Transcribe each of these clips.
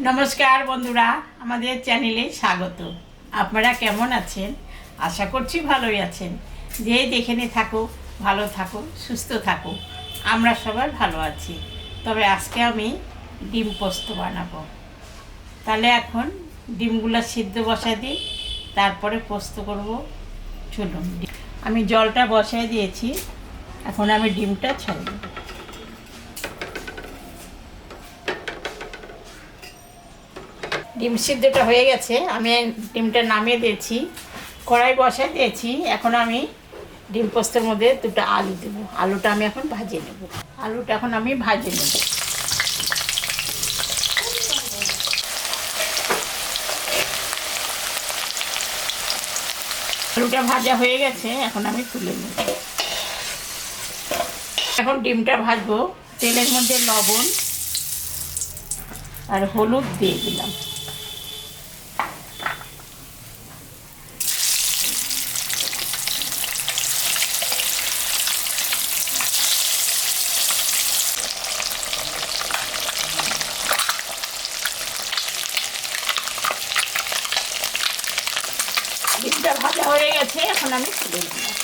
নমস্কার বন্ধুরা, আমাদের চ্যানেলে স্বাগত। আপনারা কেমন আছেন? আশা করছি ভালোই আছেন। যে যেখানে থাকুক ভালো থাকুক, সুস্থ থাকুক, আমরা সবাই ভালো আছি। তবে আজকে আমি ডিম পোস্ত বানাবো। তাহলে এখন ডিমগুলো সিদ্ধ বসাই দিই, তারপরে পোস্ত করব। চলুন, আমি জলটা বসাই দিয়েছি, এখন আমি ডিমটা ছেড়ে দেবো। ডিম সিদ্ধটা হয়ে গেছে, আমি ডিমটা নামিয়ে দিয়েছি, কড়াই বসাই দিয়েছি। এখন আমি ডিম পোস্তের মধ্যে দুটো আলু দেবো। আলুটা আমি এখন ভাজে নেব। আলুটা এখন আমি ভাজে নেব। আলুটা ভাজা হয়ে গেছে, এখন আমি তুলে নেব। এখন ডিমটা ভাজবো। তেলের মধ্যে লবণ আর হলুদ দিয়ে দিলাম। ডিমটা ভাজা হয়ে গেছে, এখন আমি তুলে দিলাম।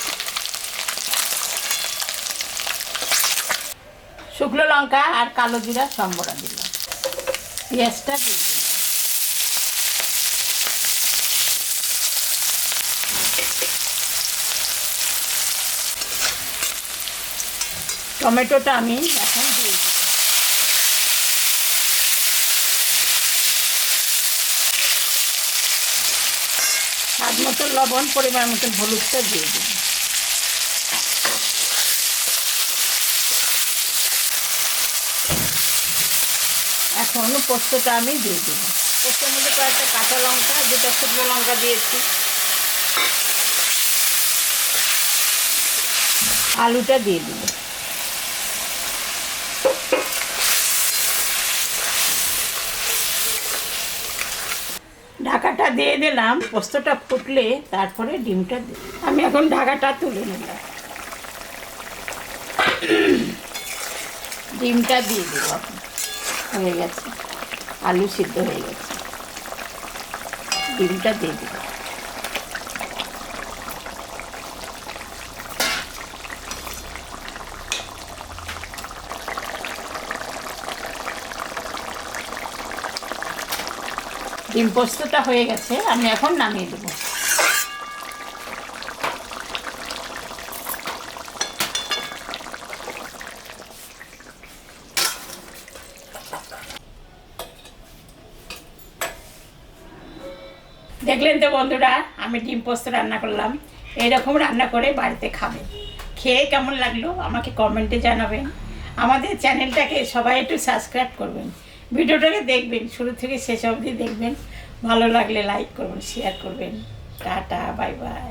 শুকনো লঙ্কা আর কালো জিরা সম্বরা দিলাম। পেঁয়াজটা দিয়ে দিলাম। টমেটোটা আমি এখন দিয়ে দিলাম। স্বাদ মতো লবণ, পরিমাণ মতো হলুদটা দিয়ে দিলাম। এখন পোস্তটা আমি দিয়ে দিলাম। পোস্তের মধ্যে কয়েকটা কাঁচা লঙ্কা, দুটো শুকনো লঙ্কা দিয়েছি। আলুটা দিয়ে দিল। ঢাকাটা দিয়ে দিলাম। পোস্তটা ফুটলে তারপরে ডিমটা দিই। আমি এখন ঢাকাটা তুলে নিলাম। ডিমটা দিয়ে দেব। হয়ে গেছে, আলু সিদ্ধ হয়ে গেছে। ডিমটা দিয়ে দেব। ডিম পোস্তটা হয়ে গেছে, আমি এখন নামিয়ে দেবো। দেখলেন তো বন্ধুরা, আমি ডিম পোস্ত রান্না করলাম। এইরকম রান্না করে বাড়িতে খাবেন। খেয়ে কেমন লাগলো আমাকে কমেন্টে জানাবেন। আমাদের চ্যানেলটাকে সবাই একটু সাবস্ক্রাইব করবেন। ভিডিওটাকে দেখবেন, শুরু থেকে শেষ অবধি দেখবেন। ভালো লাগলে লাইক করবেন, শেয়ার করবেন। Tata, bye bye.